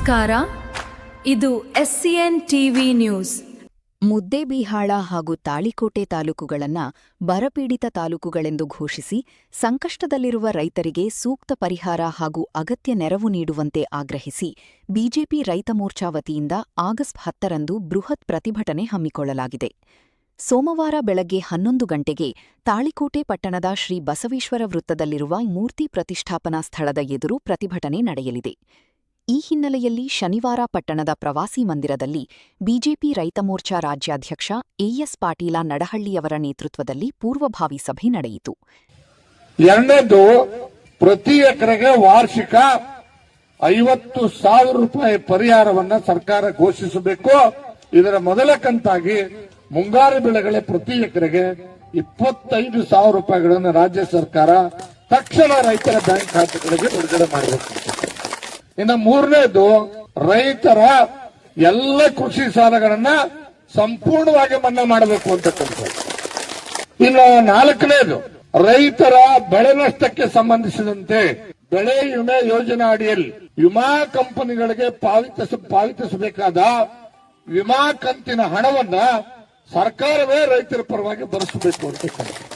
ನಮಸ್ಕಾರ, ಇದು SCN TV news. Muddebihal ಹಾಗೂ ತಾಳಿಕೋಟೆ ತಾಲೂಕುಗಳನ್ನು ಬರಪೀಡಿತ ತಾಲೂಕುಗಳೆಂದು ಘೋಷಿಸಿ ಸಂಕಷ್ಟದಲ್ಲಿರುವ ರೈತರಿಗೆ ಸೂಕ್ತ ಪರಿಹಾರ ಹಾಗೂ ಅಗತ್ಯ ನೆರವು ನೀಡುವಂತೆ ಆಗ್ರಹಿಸಿ ಬಿಜೆಪಿ ರೈತ ಮೋರ್ಚಾ ವತಿಯಿಂದ ಆಗಸ್ಟ್ 10ರಂದು ಬೃಹತ್ ಪ್ರತಿಭಟನೆ ಹಮ್ಮಿಕೊಳ್ಳಲಾಗಿದೆ. ಸೋಮವಾರ ಬೆಳಗ್ಗೆ 11 ಗಂಟೆಗೆ ತಾಳಿಕೋಟೆ ಪಟ್ಟಣದ ಶ್ರೀ ಬಸವೇಶ್ವರ ವೃತ್ತದಲ್ಲಿರುವ ಮೂರ್ತಿ ಪ್ರತಿಷ್ಠಾಪನಾ ಸ್ಥಳದ ಎದುರು ಪ್ರತಿಭಟನೆ ನಡೆಯಲಿದೆ. ಈ ಹಿನ್ನೆಲೆಯಲ್ಲಿ ಶನಿವಾರ ಪಟ್ಟಣದ ಪ್ರವಾಸಿ ಮಂದಿರದಲ್ಲಿ ಬಿಜೆಪಿ ರೈತ ಮೋರ್ಚಾ ರಾಜ್ಯಾಧ್ಯಕ್ಷ ಎಎಸ್ ಪಾಟೀಲ ನಡಹಳ್ಳಿಯವರ ನೇತೃತ್ವದಲ್ಲಿ ಪೂರ್ವಭಾವಿ ಸಭೆ ನಡೆಯಿತು. ಎರಡನೇದು, ಪ್ರತಿ ಎಕರೆಗೆ ವಾರ್ಷಿಕ 50,000 ರೂಪಾಯಿ ಪರಿಹಾರವನ್ನ ಸರ್ಕಾರ ಘೋಷಿಸಬೇಕು. ಇದರ ಮೊದಲ ಕಂತಾಗಿ ಮುಂಗಾರು ಬೆಳೆಗಳ ಪ್ರತಿ ಎಕರೆಗೆ 25,000 ರೂಪಾಯಿಗಳನ್ನು ರಾಜ್ಯ ಸರ್ಕಾರ ತಕ್ಷಣ ರೈತರ ಬ್ಯಾಂಕ್ ಖಾತೆಗಳಿಗೆ ಬಿಡುಗಡೆ ಮಾಡಬೇಕು. ಇನ್ನು ಮೂರನೇದು, ರೈತರ ಎಲ್ಲ ಕೃಷಿ ಸಾಲಗಳನ್ನ ಸಂಪೂರ್ಣವಾಗಿ ಮನ್ನಾ ಮಾಡಬೇಕು ಅಂತಕ್ಕಂಥದ್ದು. ಇನ್ನು ನಾಲ್ಕನೇದು, ರೈತರ ಬೆಳೆ ನಷ್ಟಕ್ಕೆ ಸಂಬಂಧಿಸಿದಂತೆ ಬೆಳೆ ವಿಮೆ ಯೋಜನಾ ಅಡಿಯಲ್ಲಿ ವಿಮಾ ಕಂಪನಿಗಳಿಗೆ ಪಾವತಿಸಬೇಕಾದ ವಿಮಾ ಕಂತಿನ ಹಣವನ್ನ ಸರ್ಕಾರವೇ ರೈತರ ಪರವಾಗಿ ಭರಿಸಬೇಕು ಅಂತಕ್ಕಂಥದ್ದು.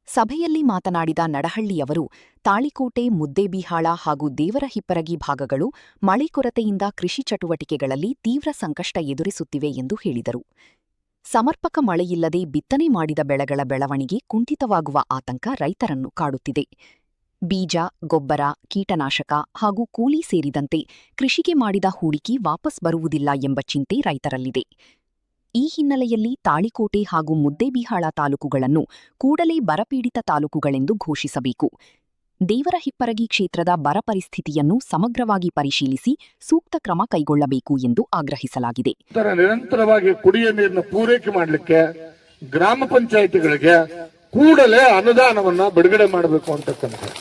ಸಭೆಯಲ್ಲಿ ಮಾತನಾಡಿದ ನಡಹಳ್ಳಿಯವರು ತಾಳಿಕೋಟೆ, ಮುದ್ದೇಬಿಹಾಳ ಹಾಗೂ ದೇವರಹಿಪ್ಪರಗಿ ಭಾಗಗಳು ಮಳೆ ಕೊರತೆಯಿಂದ ಕೃಷಿ ಚಟುವಟಿಕೆಗಳಲ್ಲಿ ತೀವ್ರ ಸಂಕಷ್ಟ ಎದುರಿಸುತ್ತಿವೆ ಎಂದು ಹೇಳಿದರು. ಸಮರ್ಪಕ ಮಳೆಯಿಲ್ಲದೆ ಬಿತ್ತನೆ ಮಾಡಿದ ಬೆಳೆಗಳ ಬೆಳವಣಿಗೆ ಕುಂಠಿತವಾಗುವ ಆತಂಕ ರೈತರನ್ನು ಕಾಡುತ್ತಿದೆ. ಬೀಜ, ಗೊಬ್ಬರ, ಕೀಟನಾಶಕ ಹಾಗೂ ಕೂಲಿ ಸೇರಿದಂತೆ ಕೃಷಿಗೆ ಮಾಡಿದ ಹೂಡಿಕೆ ವಾಪಸ್ ಬರುವುದಿಲ್ಲ ಎಂಬ ಚಿಂತೆ ರೈತರಲ್ಲಿದೆ. ಈ ಹಿನ್ನೆಲೆಯಲ್ಲಿ ತಾಳಿಕೋಟೆ ಹಾಗೂ ಮುದ್ದೇಬಿಹಾಳ ತಾಲೂಕುಗಳನ್ನು ಕೂಡಲೇ ಬರಪೀಡಿತ ತಾಲೂಕುಗಳೆಂದು ಘೋಷಿಸಬೇಕು. ದೇವರಹಿಪ್ಪರಗಿ ಕ್ಷೇತ್ರದ ಬರ ಪರಿಸ್ಥಿತಿಯನ್ನು ಸಮಗ್ರವಾಗಿ ಪರಿಶೀಲಿಸಿ ಸೂಕ್ತ ಕ್ರಮ ಕೈಗೊಳ್ಳಬೇಕು ಎಂದು ಆಗ್ರಹಿಸಲಾಗಿದೆ. ನಿರಂತರವಾಗಿ ಕುಡಿಯುವ ನೀರನ್ನು ಪೂರೈಕೆ ಮಾಡಲಿಕ್ಕೆ ಗ್ರಾಮ ಪಂಚಾಯಿತಿಗಳಿಗೆ ಕೂಡಲೇ ಅನುದಾನವನ್ನು ಬಿಡುಗಡೆ ಮಾಡಬೇಕು ಅಂತಕ್ಕಂಥದ್ದು.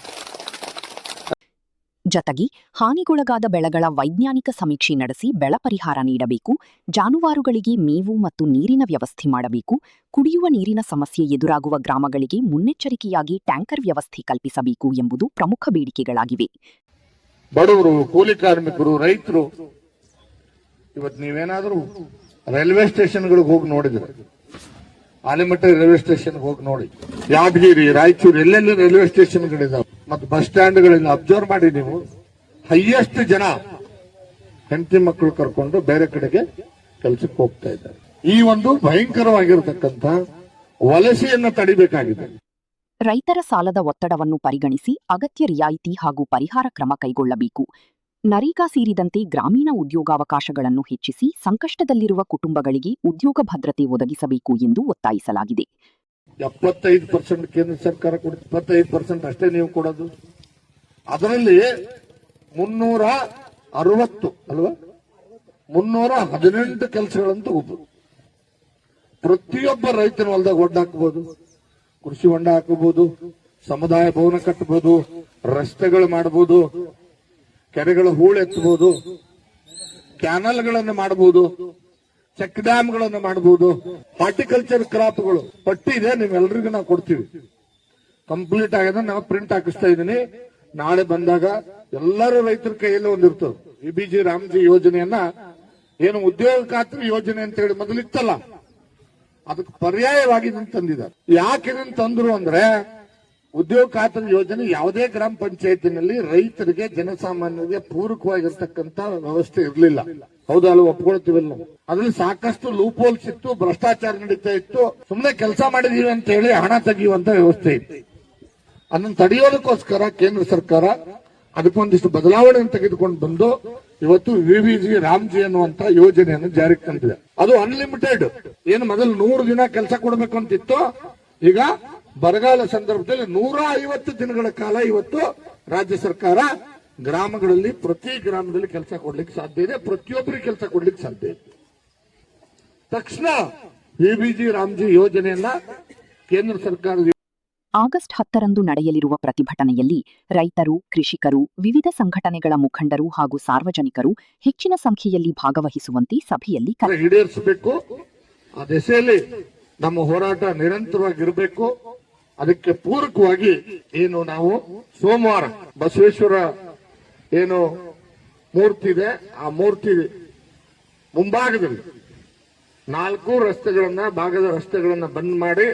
ಜತೆಗೆ ಹಾನಿಗೊಳಗಾದ ಬೆಳೆಗಳ ವೈಜ್ಞಾನಿಕ ಸಮೀಕ್ಷೆ ನಡೆಸಿ ಬೆಳೆ ಪರಿಹಾರ ನೀಡಬೇಕು. ಜಾನುವಾರುಗಳಿಗೆ ಮೇವು ಮತ್ತು ನೀರಿನ ವ್ಯವಸ್ಥೆ ಮಾಡಬೇಕು. ಕುಡಿಯುವ ನೀರಿನ ಸಮಸ್ಯೆ ಎದುರಾಗುವ ಗ್ರಾಮಗಳಿಗೆ ಮುನ್ನೆಚ್ಚರಿಕೆಯಾಗಿ ಟ್ಯಾಂಕರ್ ವ್ಯವಸ್ಥೆ ಕಲ್ಪಿಸಬೇಕು ಎಂಬುದು ಪ್ರಮುಖ ಬೇಡಿಕೆಗಳಾಗಿವೆ. ಬಡವರು, ಕೂಲಿ ಕಾರ್ಮಿಕರು, ರೈತರು ಇವತ್ತು ನೀವೇನಾದರೂ ರೈಲ್ವೆ ಸ್ಟೇಷನ್ಗಳಿಗೆ ಹೋಗಿ ನೋಡಿದ್ರೆ, ಆಲಿಮಟ್ಟ ರೈಲ್ವೆ ಸ್ಟೇಷನ್ ಹೋಗಿ ನೋಡಿ, ಯಾದಗಿರಿ, ರಾಯಚೂರು ಎಲ್ಲೆಲ್ಲಿ ರೈಲ್ವೆ ಸ್ಟೇಷನ್ಗಳಿದಾವೆ ಮತ್ತು ಬಸ್ ಸ್ಟ್ಯಾಂಡ್ಗಳಿಂದ ಅಬ್ಸರ್ವ್ ಮಾಡಿ ನೀವು, ಹೈಯೆಸ್ಟ್ ಜನ ಹೆಂಡತಿ ಮಕ್ಕಳು ಕರ್ಕೊಂಡು ಬೇರೆ ಕಡೆಗೆ ಕೆಲಸಕ್ಕೆ ಹೋಗ್ತಾ ಇದ್ದಾರೆ. ಈ ಒಂದು ಭಯಂಕರವಾಗಿರತಕ್ಕಂಥ ವಲಸೆಯನ್ನು ತಡಿಬೇಕಾಗಿದೆ. ರೈತರ ಸಾಲದ ಒತ್ತಡವನ್ನು ಪರಿಗಣಿಸಿ ಅಗತ್ಯ ರಿಯಾಯಿತಿ ಹಾಗೂ ಪರಿಹಾರ ಕ್ರಮ ಕೈಗೊಳ್ಳಬೇಕು. ನರೇಗಾ ಸೇರಿದಂತೆ ಗ್ರಾಮೀಣ ಉದ್ಯೋಗಾವಕಾಶಗಳನ್ನು ಹೆಚ್ಚಿಸಿ ಸಂಕಷ್ಟದಲ್ಲಿರುವ ಕುಟುಂಬಗಳಿಗೆ ಉದ್ಯೋಗ ಭದ್ರತೆ ಒದಗಿಸಬೇಕು ಎಂದು ಒತ್ತಾಯಿಸಲಾಗಿದೆ. 75% ಕೇಂದ್ರ ಸರ್ಕಾರ ಕೊಡುತ್ತೆ, 25% ಅಷ್ಟೇ ನೀವು ಕೊಡೋದು. ಅದರಲ್ಲಿ 360 ಅಲ್ವಾ, 318 ಕೆಲಸಗಳಂತೂ ಪ್ರತಿಯೊಬ್ಬ ರೈತನ ಹೊಲದಾಗ ಹೊಂಡ ಹಾಕಬಹುದು, ಕೃಷಿ ಹೊಂಡ ಹಾಕಬಹುದು, ಸಮುದಾಯ ಭವನ ಕಟ್ಟಬಹುದು, ರಸ್ತೆಗಳು ಮಾಡಬಹುದು, ಕೆರೆಗಳ ಹೂಳೆತ್ತಬಹುದು, ಕ್ಯಾನಲ್ಗಳನ್ನು ಮಾಡಬಹುದು, ಚೆಕ್ ಡ್ಯಾಮ್ಗಳನ್ನು ಮಾಡಬಹುದು, ಹಾರ್ಟಿಕಲ್ಚರ್ ಕ್ರಾಪ್ಗಳು ಪಟ್ಟಿ ಇದೆ, ನೀವೆಲ್ಲರಿಗೂ ನಾವು ಕೊಡ್ತೀವಿ. ಕಂಪ್ಲೀಟ್ ಆಗಿದೆ, ನಾವು ಪ್ರಿಂಟ್ ಹಾಕಿಸ್ತಾ ಇದ್ದೀನಿ. ನಾಳೆ ಬಂದಾಗ ಎಲ್ಲರೂ ರೈತರ ಕೈಯಲ್ಲಿ ಒಂದಿರ್ತದೆ. ವಿಬಿಜಿ ರಾಮ್ಜಿ ಯೋಜನೆಯನ್ನ ಏನು ಉದ್ಯೋಗ ಖಾತ್ರಿ ಯೋಜನೆ ಅಂತ ಹೇಳಿ ಮೊದಲಿತ್ತಲ್ಲ, ಅದಕ್ಕೆ ಪರ್ಯಾಯವಾಗಿ ಇದನ್ನು ತಂದಿದ್ದಾರೆ. ಯಾಕೆ ಇದನ್ನು ತಂದ್ರು ಅಂದ್ರೆ, ಉದ್ಯೋಗ ಖಾತ್ರಿ ಯೋಜನೆ ಯಾವುದೇ ಗ್ರಾಮ ಪಂಚಾಯತಿನಲ್ಲಿ ರೈತರಿಗೆ, ಜನಸಾಮಾನ್ಯರಿಗೆ ಪೂರಕವಾಗಿರ್ತಕ್ಕಂಥ ವ್ಯವಸ್ಥೆ ಇರಲಿಲ್ಲ. ಹೌದಲ್ಲ, ಒಪ್ಕೊಳ್ತೀವಲ್ಲ ನಾವು. ಅದ್ರಲ್ಲಿ ಸಾಕಷ್ಟು ಲೂಪ್ ಹೋಲ್ಸ್ ಇತ್ತು, ಭ್ರಷ್ಟಾಚಾರ ನಡೀತಾ ಇತ್ತು. ಸುಮ್ಮನೆ ಕೆಲಸ ಮಾಡಿದೀವಿ ಅಂತ ಹೇಳಿ ಹಣ ತೆಗೆಯುವಂತ ವ್ಯವಸ್ಥೆ ಇತ್ತು. ಅದನ್ನು ತಡೆಯೋದಕ್ಕೋಸ್ಕರ ಕೇಂದ್ರ ಸರ್ಕಾರ ಅದಕ್ಕೊಂದಿಷ್ಟು ಬದಲಾವಣೆಯನ್ನು ತೆಗೆದುಕೊಂಡು ಬಂದು ಇವತ್ತು ವಿಬಿಜಿ ರಾಮ್ಜಿ ಅನ್ನುವಂತ ಯೋಜನೆಯನ್ನು ಜಾರಿಗೆ ತಂದಿದೆ. ಅದು ಅನ್ಲಿಮಿಟೆಡ್. ಏನು ಮೊದಲು 100 ದಿನ ಕೆಲಸ ಕೊಡಬೇಕು ಅಂತಿತ್ತು, ಈಗ ಬರಗಾಲ ಸಂದರ್ಭದಲ್ಲಿ 150 ದಿನಗಳ ಕಾಲ ಇವತ್ತು ರಾಜ್ಯ ಸರ್ಕಾರ ಗ್ರಾಮಗಳಲ್ಲಿ, ಪ್ರತಿ ಗ್ರಾಮದಲ್ಲಿ ಕೆಲಸ ಕೊಡ್ಲಿಕ್ಕೆ ಸಾಧ್ಯ ಇದೆ. ಪ್ರತಿಯೊಬ್ಬರಿಗೆ ಕೆಲಸ ಕೊಡ್ಲಿಕ್ಕೆ ಸಾಧ್ಯ ಇದೆ. ತಕ್ಷಣ ವಿಬಿಜಿ ರಾಮ್ಜಿ ಯೋಜನೆಯನ್ನ ಕೇಂದ್ರ ಸರ್ಕಾರ ಆಗಸ್ಟ್ 10ರಂದು ನಡೆಯಲಿರುವ ಪ್ರತಿಭಟನೆಯಲ್ಲಿ ರೈತರು, ಕೃಷಿಕರು, ವಿವಿಧ ಸಂಘಟನೆಗಳ ಮುಖಂಡರು ಹಾಗೂ ಸಾರ್ವಜನಿಕರು ಹೆಚ್ಚಿನ ಸಂಖ್ಯೆಯಲ್ಲಿ ಭಾಗವಹಿಸುವಂತೆ ಸಭೆಯಲ್ಲಿ ಈಡೇರಿಸಬೇಕು. ಆ ದಿಸೆಯಲ್ಲಿ ನಮ್ಮ ಹೋರಾಟ ನಿರಂತರವಾಗಿರಬೇಕು. ಅದಕ್ಕೆ ಪೂರಕವಾಗಿ ಏನು ನಾವು ಸೋಮವಾರ ಬಸವೇಶ್ವರ ಏನು ಮೂರ್ತಿ ಇದೆ. ಆ ಮೂರ್ತಿ ಮುಂಭಾಗದಲ್ಲಿ 4 ರಸ್ತೆಗಳನ್ನ ಭಾಗದ ರಸ್ತೆಗಳನ್ನ ಬಂದ್ ಮಾಡಿ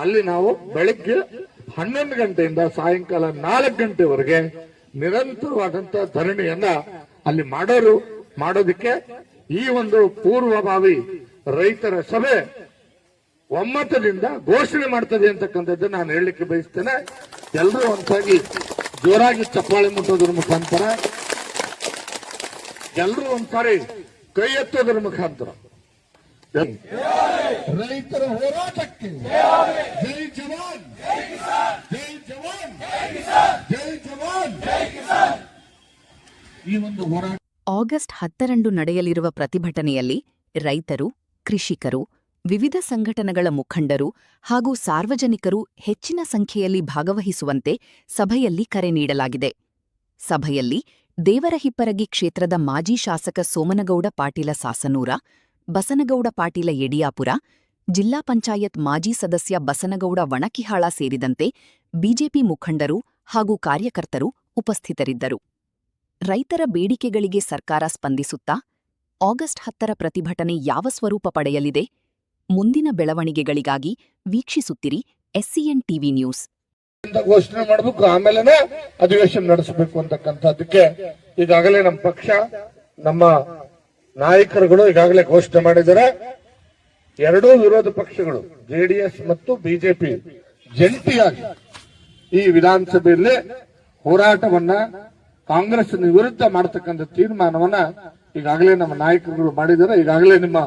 ಅಲ್ಲಿ ನಾವು ಬೆಳಗ್ಗೆ 11 ಗಂಟೆಯಿಂದ ಸಾಯಂಕಾಲ 4 ಗಂಟೆವರೆಗೆ ನಿರಂತರವಾದಂತಹ ಧರಣಿಯನ್ನ ಅಲ್ಲಿ ಮಾಡೋದಕ್ಕೆ ಈ ಒಂದು ಪೂರ್ವಭಾವಿ ರೈತರ ಸಭೆ ಒಮ್ಮತದಿಂದ ಘೋಷಣೆ ಮಾಡ್ತದೆ ಅಂತಕ್ಕಂಥದ್ದು ನಾನು ಹೇಳಲಿಕ್ಕೆ ಬಯಸ್ತೇನೆ. ಎಲ್ಲರೂ ಒಂದ್ಸಾಗಿ ಜೋರಾಗಿ ಚಪ್ಪಾಳೆ ಮುಟ್ಟೋದ್ರ ಮುಖಾಂತರ, ಎಲ್ಲರೂ ಒಂದ್ಸಾರಿ ಕೈ ಎತ್ತೋದ್ರ ಮುಖಾಂತರ ರೈತರ ಹೋರಾಟಕ್ಕೆ ಜೈ ಜವಾನ್, ಜೈ ಜವಾನ್, ಜೈ ಜವಾನ್. ಈ ಒಂದು ಹೋರಾಟ ಆಗಸ್ಟ್ 10ರಂದು ನಡೆಯಲಿರುವ ಪ್ರತಿಭಟನೆಯಲ್ಲಿ ರೈತರು, ಕೃಷಿಕರು, ವಿವಿಧ ಸಂಘಟನೆಗಳ ಮುಖಂಡರು ಹಾಗೂ ಸಾರ್ವಜನಿಕರು ಹೆಚ್ಚಿನ ಸಂಖ್ಯೆಯಲ್ಲಿ ಭಾಗವಹಿಸುವಂತೆ ಸಭೆಯಲ್ಲಿ ಕರೆ ನೀಡಲಾಗಿದೆ. ಸಭೆಯಲ್ಲಿ ದೇವರಹಿಪ್ಪರಗಿ ಕ್ಷೇತ್ರದ ಮಾಜಿ ಶಾಸಕ ಸೋಮನಗೌಡ ಪಾಟೀಲ ಸಾಸನೂರ, ಬಸನಗೌಡ ಪಾಟೀಲ ಯಡಿಯಾಪುರ, ಜಿಲ್ಲಾ ಪಂಚಾಯತ್ ಮಾಜಿ ಸದಸ್ಯ ಬಸನಗೌಡ ವಣಕಿಹಾಳ ಸೇರಿದಂತೆ ಬಿಜೆಪಿ ಮುಖಂಡರು ಹಾಗೂ ಕಾರ್ಯಕರ್ತರು ಉಪಸ್ಥಿತರಿದ್ದರು. ರೈತರ ಬೇಡಿಕೆಗಳಿಗೆ ಸರ್ಕಾರ ಸ್ಪಂದಿಸುತ್ತಾ ಆಗಸ್ಟ್ 10ರ ಪ್ರತಿಭಟನೆ ಯಾವ ಸ್ವರೂಪ ಪಡೆಯಲಿದೆ? ಮುಂದಿನ ಬೆಳವಣಿಗೆಗಳಿಗಾಗಿ ವೀಕ್ಷಿಸುತ್ತಿರಿ SCN ಟಿವಿ ನ್ಯೂಸ್. ಘೋಷಣೆ ಮಾಡಬೇಕು, ಆಮೇಲೆ ಅಧಿವೇಶನ ನಡೆಸಬೇಕು ಅಂತಕ್ಕಂಥದ್ದಕ್ಕೆ ಈಗಾಗಲೇ ನಮ್ಮ ಪಕ್ಷ, ನಮ್ಮ ನಾಯಕರುಗಳು ಈಗಾಗಲೇ ಘೋಷಣೆ ಮಾಡಿದ್ದಾರೆ. ಎರಡೂ ವಿರೋಧ ಪಕ್ಷಗಳು JDS ಮತ್ತು ಬಿಜೆಪಿ ಜಂಟಿಯಾಗಿ ಈ ವಿಧಾನಸಭೆಯಲ್ಲಿ ಹೋರಾಟವನ್ನ ಕಾಂಗ್ರೆಸ್ ವಿರುದ್ಧ ಮಾಡತಕ್ಕಂಥ ತೀರ್ಮಾನವನ್ನ ಈಗಾಗಲೇ ನಮ್ಮ ನಾಯಕರುಗಳು ಮಾಡಿದ್ದಾರೆ. ಈಗಾಗಲೇ ನಿಮ್ಮ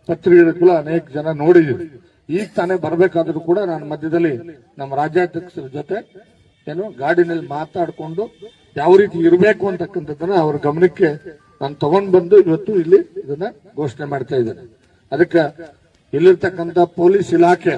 ಪತ್ರಿಕೆಗಳು ಅನೇಕ ಜನ ನೋಡಿದ್ದೀರಿ. ಈಗ ತಾನೇ ಬರಬೇಕಾದ್ರೂ ಕೂಡ ನಾನು ಮಧ್ಯದಲ್ಲಿ ನಮ್ಮ ರಾಜ್ಯಾಧ್ಯಕ್ಷರ ಜೊತೆ ಗಾಡಿನಲ್ಲಿ ಮಾತಾಡಿಕೊಂಡು ಯಾವ ರೀತಿ ಇರಬೇಕು ಅಂತಕ್ಕಂಥದ್ದನ್ನ ಅವರ ಗಮನಕ್ಕೆ ನಾನು ತಗೊಂಡ್ ಬಂದು ಇವತ್ತು ಇಲ್ಲಿ ಇದನ್ನ ಘೋಷಣೆ ಮಾಡ್ತಾ ಇದ್ದೇನೆ. ಅದಕ್ಕೆ ಇಲ್ಲಿರ್ತಕ್ಕಂಥ ಪೊಲೀಸ್ ಇಲಾಖೆ